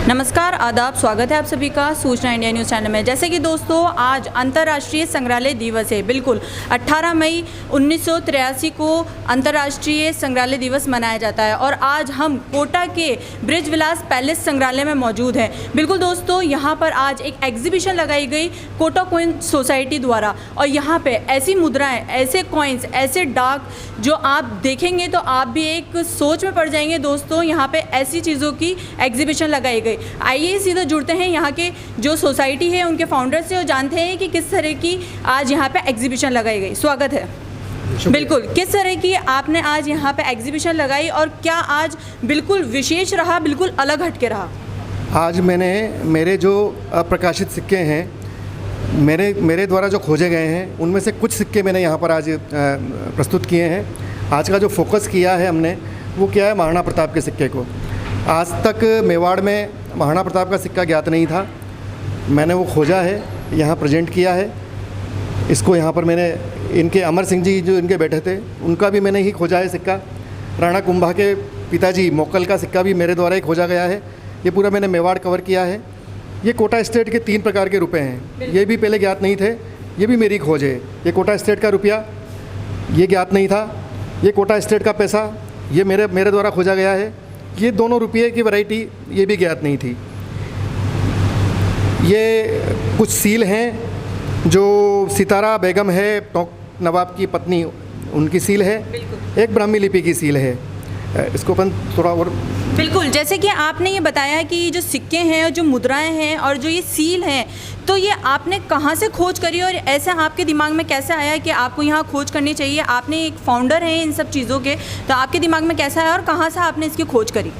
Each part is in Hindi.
नमस्कार, आदाब, स्वागत है आप सभी का सूचना इंडिया न्यूज़ चैनल में। जैसे कि दोस्तों आज अंतर्राष्ट्रीय संग्रहालय दिवस है। बिल्कुल 18 मई 1983 को अंतर्राष्ट्रीय संग्रहालय दिवस मनाया जाता है और आज हम कोटा के ब्रिज विलास पैलेस संग्रहालय में मौजूद हैं। बिल्कुल दोस्तों, यहाँ पर आज एक एग्जीबिशन लगाई गई कोटा कॉइन सोसाइटी द्वारा और यहाँ पे ऐसी मुद्राएं, ऐसे कॉइन्स, ऐसे डाक जो आप देखेंगे तो आप भी एक सोच में पड़ जाएंगे। दोस्तों यहाँ पे ऐसी चीज़ों की एग्जीबिशन लगाई गई। आइए सीधा जुड़ते हैं यहाँ के जो सोसाइटी है उनके फाउंडर से और जानते हैं कि किस तरह की आज यहाँ पे एग्जीबिशन लगाई गई। स्वागत है। बिल्कुल, किस तरह की आपने आज यहाँ पे एग्जीबिशन लगाई और क्या आज बिल्कुल विशेष रहा, बिल्कुल अलग हटके रहा? आज मैंने मेरे जो अप्रकाशित सिक्के हैं, मेरे द्वारा जो खोजे गए हैं, उनमें से कुछ सिक्के मैंने यहाँ पर आज प्रस्तुत किए हैं। आज का जो फोकस किया है हमने वो क्या है, महाराणा प्रताप के सिक्के को। आज तक मेवाड़ में महाराणा प्रताप का सिक्का ज्ञात नहीं था। मैंने वो खोजा है, यहाँ प्रेजेंट किया है। इसको यहाँ पर मैंने इनके अमर सिंह जी जो इनके बेटे थे उनका भी मैंने ही खोजा है सिक्का। राणा कुंभा के पिताजी मोकल का सिक्का भी मेरे द्वारा ही खोजा गया है। ये पूरा मैंने मेवाड़ कवर किया है। ये कोटा स्टेट के 3 प्रकार के रुपए हैं। ये भी पहले ज्ञात नहीं थे, ये भी मेरी खोज है। ये कोटा स्टेट का रुपया, ये ज्ञात नहीं था। ये कोटा स्टेट का पैसा, ये मेरे द्वारा खोजा गया है। ये दोनों रुपये की वैरायटी, ये भी ज्ञात नहीं थी। ये कुछ सील हैं जो सितारा बेगम है, टोंक नवाब की पत्नी, उनकी सील है। एक ब्राह्मी लिपि की सील है। इसको अपन थोड़ा और बिल्कुल, जैसे कि आपने ये बताया कि जो सिक्के हैं और जो मुद्राएं हैं और जो ये सील हैं, तो ये आपने कहाँ से खोज करी और ऐसा आपके दिमाग में कैसे आया कि आपको यहाँ खोज करनी चाहिए? आपने एक फाउंडर हैं इन सब चीज़ों के, तो आपके दिमाग में कैसा आया और कहाँ से आपने इसकी खोज करी?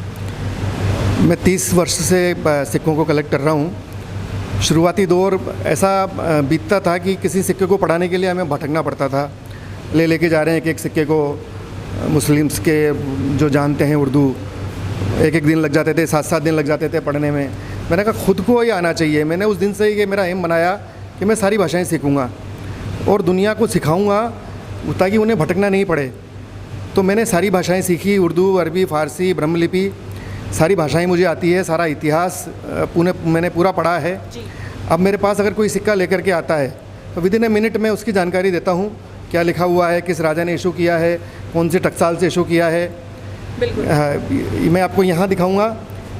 मैं 30 वर्ष से सिक्कों को कलेक्ट कर रहा हूँ। शुरुआती दौर ऐसा बीतता था कि किसी सिक्के को पढ़ाने के लिए हमें भटकना पड़ता था। लेके जा रहे हैं एक सिक्के को, मुस्लिम्स के जो जानते हैं उर्दू, एक दिन लग जाते थे, 7 दिन लग जाते थे पढ़ने में। मैंने कहा खुद को ये आना चाहिए। मैंने उस दिन से ये मेरा एम बनाया कि मैं सारी भाषाएं सीखूंगा और दुनिया को सिखाऊंगा ताकि उन्हें भटकना नहीं पड़े। तो मैंने सारी भाषाएं सीखी, उर्दू, अरबी, फ़ारसी, ब्रह्मलिपि, सारी भाषाएं मुझे आती है। सारा इतिहास मैंने पूरा पढ़ा है। अब मेरे पास अगर कोई सिक्का लेकर के आता है तो विदिन ए मिनट में उसकी जानकारी देता हूँ, क्या लिखा हुआ है, किस राजा ने इशू किया है, कौन से टकसाल से इशू किया है। बिल्कुल। मैं आपको यहाँ दिखाऊंगा।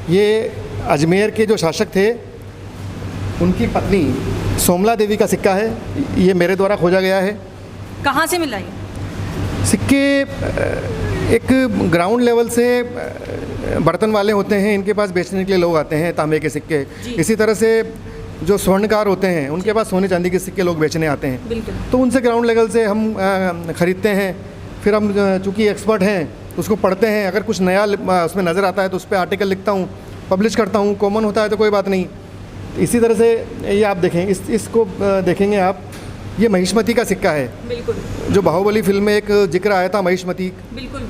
ये अजमेर के जो शासक थे उनकी पत्नी सोमला देवी का सिक्का है। ये मेरे द्वारा खोजा गया है। कहाँ से मिला ये सिक्के? एक ग्राउंड लेवल से बर्तन वाले होते हैं, इनके पास बेचने के लिए लोग आते हैं, तांबे के सिक्के। इसी तरह से जो स्वर्णकार होते हैं उनके पास सोने चांदी के सिक्के लोग बेचने आते हैं। तो उनसे ग्राउंड लेवल से हम ख़रीदते हैं। फिर हम चूँकि एक्सपर्ट हैं उसको पढ़ते हैं। अगर कुछ नया उसमें नज़र आता है तो उस पर आर्टिकल लिखता हूँ, पब्लिश करता हूँ। कॉमन होता है तो कोई बात नहीं। इसी तरह से ये आप देखें, इसको देखेंगे आप, ये महिष्मती का सिक्का है। बिल्कुल। जो बाहुबली फिल्म में एक जिक्र आया था महिष्मती,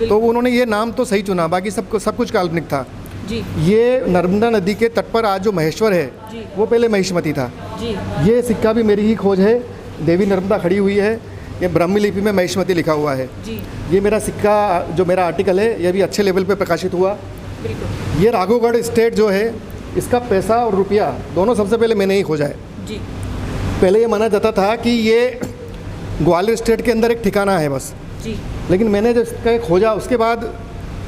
तो उन्होंने ये नाम तो सही चुना, बाकी सब कुछ काल्पनिक था। जी। ये नर्मदा नदी के तट पर आज जो महेश्वर है वो पहले महिष्मती था। जी। ये सिक्का भी मेरी ही खोज है। देवी नर्मदा खड़ी हुई है। ये ब्राह्मी लिपि में महिष्मती लिखा हुआ है। जी। ये मेरा सिक्का, जो मेरा आर्टिकल है, ये भी अच्छे लेवल पे प्रकाशित हुआ। बिल्कुल। ये राघवगढ़ स्टेट जो है, इसका पैसा और रुपया दोनों सबसे पहले मैंने ही खोजा है। जी। पहले ये माना जाता था कि ये ग्वालियर स्टेट के अंदर एक ठिकाना है बस। जी। लेकिन मैंने जब इसका खोजा उसके बाद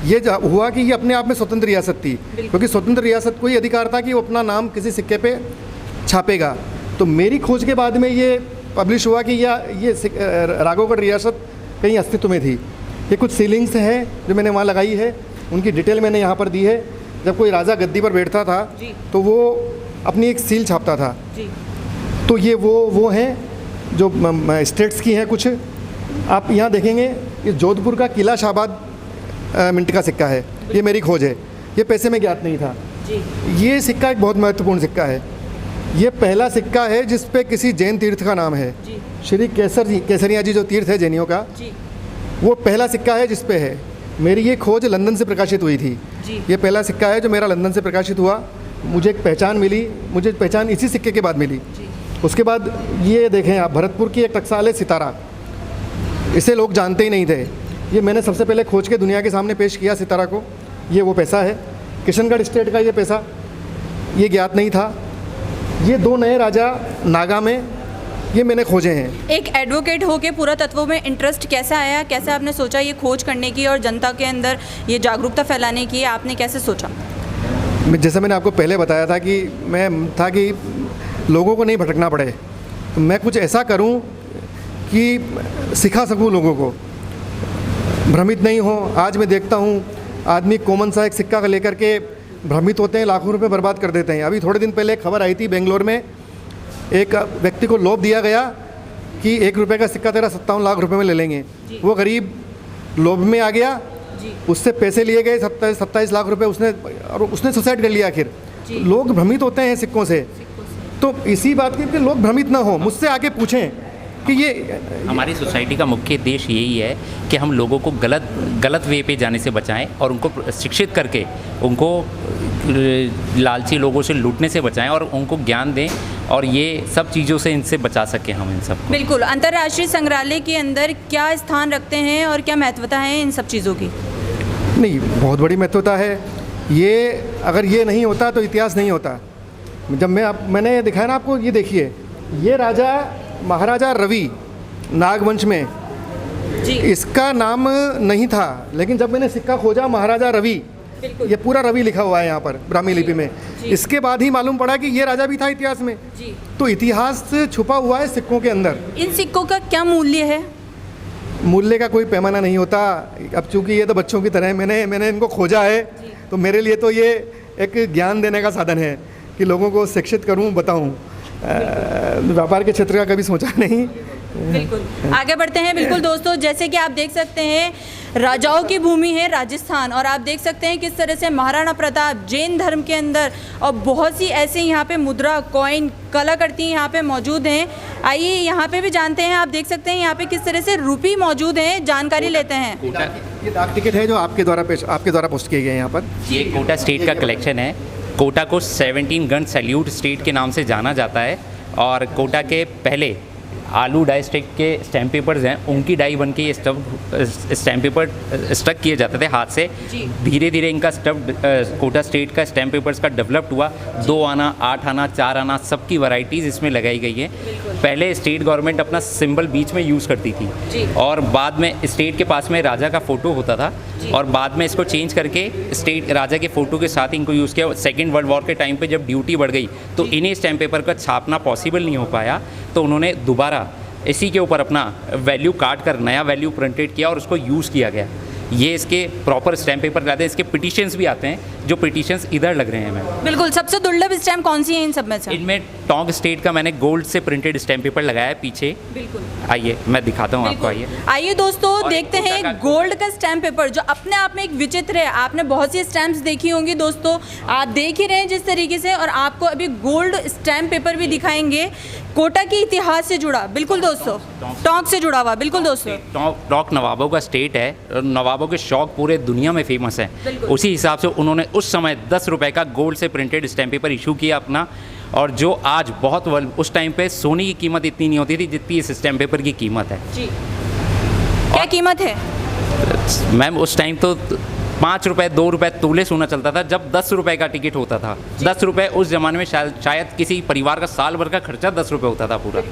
ये हुआ कि ये अपने आप में स्वतंत्र रियासत थी, क्योंकि स्वतंत्र रियासत को ही अधिकार था कि वो अपना नाम किसी सिक्के पे छापेगा। तो मेरी खोज के बाद में ये पब्लिश हुआ कि ये राघवगढ़ रियासत कहीं अस्तित्व में थी। ये कुछ सीलिंग्स हैं जो मैंने वहाँ लगाई है, उनकी डिटेल मैंने यहाँ पर दी है। जब कोई राजा गद्दी पर बैठता था तो वो अपनी एक सील छापता था। तो ये वो हैं जो स्टेट्स की हैं कुछ। आप यहाँ देखेंगे, ये जोधपुर का किला शाहबाद मिंट का सिक्का है। ये मेरी खोज है। ये पैसे में ज्ञात नहीं था। ये सिक्का एक बहुत महत्वपूर्ण सिक्का है। ये पहला सिक्का है जिस पे किसी जैन तीर्थ का नाम है। श्री केसरिया जी जो तीर्थ है जैनियों का, वो पहला सिक्का है जिस पे है। मेरी ये खोज लंदन से प्रकाशित हुई थी। ये पहला सिक्का है जो मेरा लंदन से प्रकाशित हुआ। मुझे एक पहचान मिली, मुझे पहचान इसी सिक्के के बाद मिली। उसके बाद ये देखें आप, भरतपुर की एक टकसाल है सितारा। इसे लोग जानते ही नहीं थे। ये मैंने सबसे पहले खोज के दुनिया के सामने पेश किया सितारा को। ये वो पैसा है, किशनगढ़ स्टेट का ये पैसा। ये ज्ञात नहीं था। ये 2 नए राजा नागा में ये मैंने खोजे हैं। एक एडवोकेट होके पुरातत्वों में इंटरेस्ट कैसे आया, कैसे आपने सोचा ये खोज करने की और जनता के अंदर ये जागरूकता फैलाने की, आपने कैसे सोचा? जैसे मैंने आपको पहले बताया था कि मैं था कि लोगों को नहीं भटकना पड़े, तो मैं कुछ ऐसा करूं कि सिखा सकूं लोगों को, भ्रमित नहीं हो। आज मैं देखता हूं आदमी कॉमन सा एक सिक्का लेकर के भ्रमित होते हैं, लाखों रुपए बर्बाद कर देते हैं। अभी थोड़े दिन पहले एक खबर आई थी, बेंगलोर में एक व्यक्ति को लोभ दिया गया कि 1 रुपये का सिक्का तेरा 57 लाख रुपए में ले लेंगे। वो गरीब लोभ में आ गया, उससे पैसे लिए गए 27 लाख रुपए उसने सुसाइड कर लिया। आखिर लोग भ्रमित होते हैं सिक्कों से, तो इसी बात की कि लोग भ्रमित ना हो, मुझसे आके पूछें कि ये हमारी सोसाइटी का मुख्य उद्देश्य यही है कि हम लोगों को गलत वे पे जाने से बचाएं और उनको शिक्षित करके उनको लालची लोगों से लूटने से बचाएं और उनको ज्ञान दें और ये सब चीज़ों से इनसे बचा सकें हम इन सब को। बिल्कुल। अंतर्राष्ट्रीय संग्रहालय के अंदर क्या स्थान रखते हैं और क्या महत्वता है इन सब चीज़ों की? नहीं, बहुत बड़ी महत्वता है। ये अगर ये नहीं होता तो इतिहास नहीं होता। जब मैंने दिखाया ना आपको, ये देखिए, ये राजा महाराजा रवि नागवंश में जी। इसका नाम नहीं था, लेकिन जब मैंने सिक्का खोजा महाराजा रवि, ये पूरा रवि लिखा हुआ है यहाँ पर ब्राह्मी लिपि में। इसके बाद ही मालूम पड़ा कि ये राजा भी था इतिहास में जी। तो इतिहास छुपा हुआ है सिक्कों के अंदर। इन सिक्कों का क्या मूल्य है? मूल्य का कोई पैमाना नहीं होता। अब चूंकि ये तो बच्चों की तरह है, मैंने इनको खोजा है, तो मेरे लिए तो ये एक ज्ञान देने का साधन है कि लोगों को शिक्षित करूं, बताऊं। व्यापार के क्षेत्र का कभी सोचा नहीं। बिल्कुल, आगे बढ़ते हैं। बिल्कुल दोस्तों, जैसे कि आप देख सकते हैं राजाओं की भूमि है राजस्थान, और आप देख सकते हैं किस तरह से महाराणा प्रताप जैन धर्म के अंदर और बहुत सी ऐसे यहाँ पे मुद्रा, कॉइन, कलाकृति यहाँ पे मौजूद हैं। आइए यहाँ पे भी जानते हैं। आप देख सकते हैं यहाँ पे किस तरह से रुपी मौजूद हैं, जानकारी लेते हैं। ये डाक टिकट है जो आपके द्वारा पोस्ट किए गए हैं यहाँ पर। ये कोटा स्टेट का कलेक्शन है। कोटा को 17 गन सैल्यूट स्टेट के नाम से जाना जाता है और कोटा के पहले आलू डाई स्टिक के स्टैम्प पेपर्स हैं, उनकी डाई बन के ये स्टैम्प पेपर स्टक किए जाते थे हाथ से। धीरे धीरे इनका कोटा स्टेट का स्टैम्प पेपर्स का डेवलप्ड हुआ। 2 आना, 8 आना, 4 आना, सबकी वैरायटीज़ इसमें लगाई गई है। पहले स्टेट गवर्नमेंट अपना सिंबल बीच में यूज़ करती थी और बाद में स्टेट के पास में राजा का फ़ोटो होता था और बाद में इसको चेंज करके स्टेट राजा के फ़ोटो के साथ इनको यूज़ किया। सेकेंड वर्ल्ड वॉर के टाइम पे जब ड्यूटी बढ़ गई तो इन्हीं स्टैम्प पेपर का छापना पॉसिबल नहीं हो पाया, तो उन्होंने दोबारा इसी के ऊपर अपना वैल्यू काट कर नया वैल्यू प्रिंटेड किया और उसको यूज़ किया गया। ये इसके प्रॉपर स्टैम्प पेपर लाते हैं। इसके पिटिशंस भी आते हैं, जो पिटिशंस इधर लग रहे हैं मैम। बिल्कुल। सबसे दुर्लभ स्टैम्प कौन सी है इन सब में से? इनमें टोंक स्टेट का मैंने गोल्ड से प्रिंटेड स्टैम्प पेपर लगाया है पीछे। बिल्कुल, आइए मैं दिखाता हूँ आपको। आइए दोस्तों, और देखते कोटा हैं का गोल्ड का स्टैम्प पेपर, जो अपने आप में एक विचित्र है। आपने बहुत सी स्टैम्प्स देखी होंगी दोस्तों, आप देख ही रहे हैं जिस तरीके से, और आपको अभी गोल्ड स्टैम्प पेपर भी दिखाएंगे कोटा के इतिहास से जुड़ा। बिल्कुल दोस्तों, टोंक से जुड़ा हुआ। बिल्कुल दोस्तों, टोंक नवाबों का स्टेट है और नवाबों के शौक पूरे दुनिया में फेमस है। उसी हिसाब से उन्होंने उस समय 10 रुपए का गोल्ड से प्रिंटेड स्टैम्प पेपर इशू किया अपना, और जो आज बहुत उस टाइम पे सोने की कीमत इतनी नहीं होती थी जितनी इस स्टैम्प पेपर की कीमत है जी। क्या कीमत है मैम? उस टाइम तो 5 रुपए 2 रुपए तोले सोना चलता था, जब 10 रुपए का टिकट होता था। 10 रुपए उस ज़माने में शायद किसी परिवार का साल भर का खर्चा 10 रुपए होता था पूरा।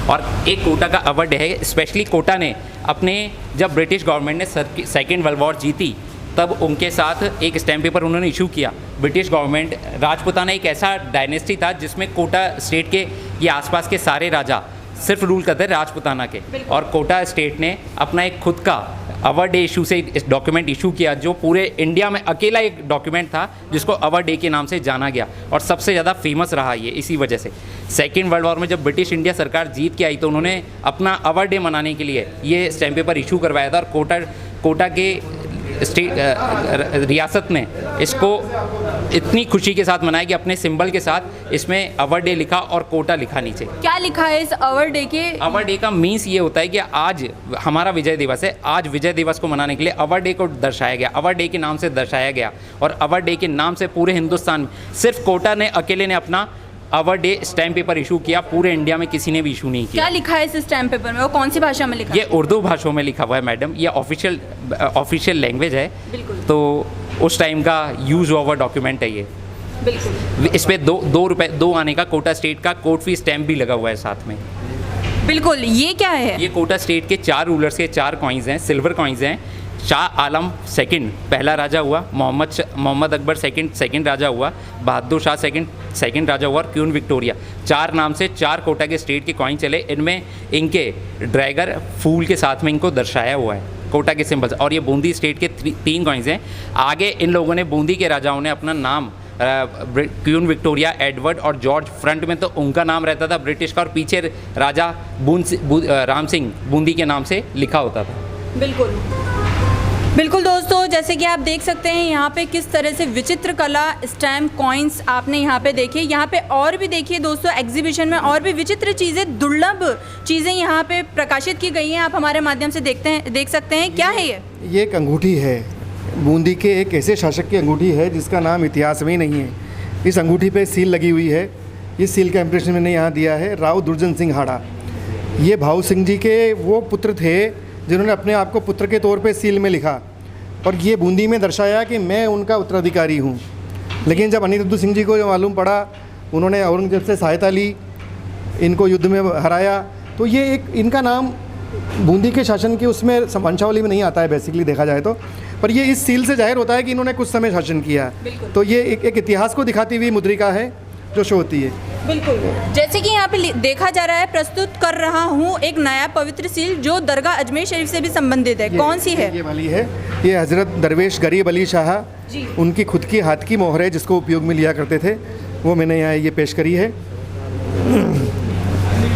और एक कोटा का अवार्ड है, स्पेशली कोटा ने अपने, जब ब्रिटिश गवर्नमेंट ने सेकेंड वर्ल्ड वॉर जीती तब उनके साथ एक स्टैम्प पेपर उन्होंने इशू किया। ब्रिटिश गवर्नमेंट, राजपूताना एक ऐसा डायनेस्टी था जिसमें कोटा स्टेट के ये आसपास के सारे राजा सिर्फ रूल करते थे राजपूताना के, और कोटा स्टेट ने अपना एक खुद का अवर डे इशू से इस डॉक्यूमेंट इशू किया, जो पूरे इंडिया में अकेला एक डॉक्यूमेंट था जिसको अवर डे के नाम से जाना गया और सबसे ज़्यादा फेमस रहा ये इसी वजह से। सेकेंड वर्ल्ड वॉर में जब ब्रिटिश इंडिया सरकार जीत के आई तो उन्होंने अपना अवर डे मनाने के लिए ये स्टैम्प पेपर इशू करवाया था, और कोटा के रियासत ने इसको इतनी खुशी के साथ मनाया कि अपने सिंबल के साथ इसमें अवर डे लिखा और कोटा लिखा नीचे। क्या लिखा है इस अवर डे के? अवर डे का मीन्स ये होता है कि आज हमारा विजय दिवस है, आज विजय दिवस को मनाने के लिए अवर डे को दर्शाया गया, अवर डे के नाम से दर्शाया गया, और अवर डे के नाम से पूरे हिंदुस्तान में सिर्फ कोटा ने अकेले ने अपना our day stamp paper issue किया, पूरे इंडिया में किसी ने भी इशू नहीं किया। क्या लिखा है इस स्टैम्प पेपर में, वो कौन सी भाषा में लिखा है? ये उर्दू भाषा में लिखा हुआ है मैडम, ये ऑफिशियल लैंग्वेज है, तो उस टाइम का यूज हुआ डॉक्यूमेंट है ये। बिल्कुल इस पे दो रुपये 2 आने का कोटा स्टेट का कोर्ट फी स्टैम्प भी लगा हुआ है साथ में। बिल्कुल, ये क्या है? ये कोटा स्टेट के 4 रूलर्स के 4 कॉइन्स हैं, सिल्वर कॉइन्स हैं। शाह आलम सेकंड पहला राजा हुआ, मोहम्मद अकबर सेकंड राजा हुआ, बहादुर शाह सेकंड राजा हुआ और क्वीन विक्टोरिया, 4 नाम से 4 कोटा के स्टेट के कॉइन चले। इनमें इनके ड्रैगर फूल के साथ में इनको दर्शाया हुआ है कोटा के सिंबल्स। और ये बूंदी स्टेट के 3 कॉइन्स हैं। आगे इन लोगों ने बूंदी के राजाओं ने अपना नाम क्वीन विक्टोरिया, एडवर्ड और जॉर्ज, फ्रंट में तो उनका नाम रहता था ब्रिटिश का और पीछे राजा राम सिंह बूंदी के नाम से लिखा होता था। बिल्कुल बिल्कुल दोस्तों, जैसे कि आप देख सकते हैं यहाँ पे किस तरह से विचित्र कला स्टैम्प कॉइन्स आपने यहाँ पे देखे। यहाँ पे और भी देखिए दोस्तों, एग्जीबिशन में और भी विचित्र चीज़ें, दुर्लभ चीज़ें यहाँ पे प्रकाशित की गई हैं। आप हमारे माध्यम से देख सकते हैं। क्या है ये एक अंगूठी है, बूंदी के एक ऐसे शासक की अंगूठी है जिसका नाम इतिहास में ही नहीं है। इस अंगूठी पे सील लगी हुई है। इस सील का इम्प्रेशन मैंने यहाँ दिया है राव दुर्जन सिंह हाड़ा। ये भाऊ सिंह जी के वो पुत्र थे जिन्होंने अपने आप को पुत्र के तौर पे सील में लिखा और ये बूंदी में दर्शाया कि मैं उनका उत्तराधिकारी हूँ। लेकिन जब अनिरुद्ध सिंह जी को जो मालूम पड़ा, उन्होंने औरंगजेब से सहायता ली, इनको युद्ध में हराया, तो ये एक इनका नाम बूंदी के शासन के उसमें वंशावली में नहीं आता है बेसिकली देखा जाए तो, पर ये इस सील से जाहिर होता है कि इन्होंने कुछ समय शासन किया। तो ये एक इतिहास को दिखाती हुई मुद्रिका है जो शो होती है। बिल्कुल, जैसे कि यहाँ पे देखा जा रहा है, प्रस्तुत कर रहा हूँ एक नया पवित्र सील जो दरगाह अजमेर शरीफ से भी संबंधित है। कौन सी है? ये वाली है। ये हज़रत दरवेश गरीब अली शाह, उनकी खुद की हाथ की मोहर है जिसको उपयोग में लिया करते थे, वो मैंने यहाँ ये पेश करी है।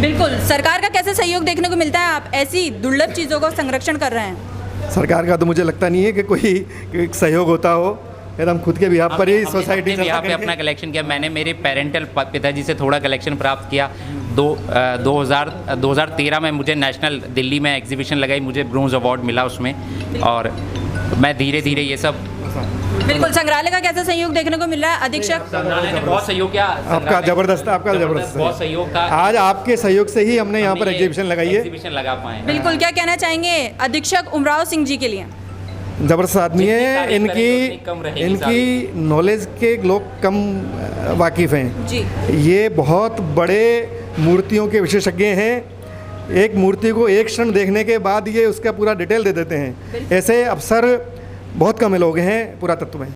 बिल्कुल, सरकार का कैसे सहयोग देखने को मिलता है? आप ऐसी दुर्लभ चीज़ों का संरक्षण कर रहे हैं। सरकार का तो मुझे लगता नहीं है कि कोई सहयोग होता हो, हम खुद के बिहाफ पर ही सोसाइटी यहाँ पे अपना कलेक्शन किया। मैंने मेरे पेरेंटल पिताजी से थोड़ा कलेक्शन प्राप्त किया। 2013 में मुझे नेशनल दिल्ली में एग्जीबिशन लगाई, मुझे ब्रोंज अवार्ड मिला उसमें, और मैं धीरे धीरे ये सब। बिल्कुल, संग्रहालय का कैसा सहयोग देखने को मिल रहा है? अधीक्षक संग्रहालय ने बहुत सहयोग किया। आपका जबरदस्त बहुत सहयोग था। आज आपके सहयोग से ही हमने यहाँ पर एग्जीबिशन लगाई है, एग्जीबिशन लगा पाए। बिल्कुल, क्या कहना चाहेंगे अधीक्षक उमराव सिंह जी के लिए? ज़बरदस्त आदमी है। इनकी नॉलेज के लोग कम वाकिफ़ हैं जी। ये बहुत बड़े मूर्तियों के विशेषज्ञ हैं। एक मूर्ति को एक क्षण देखने के बाद ये उसका पूरा डिटेल दे देते हैं। ऐसे अफसर बहुत कम लोग हैं पुरातत्व में।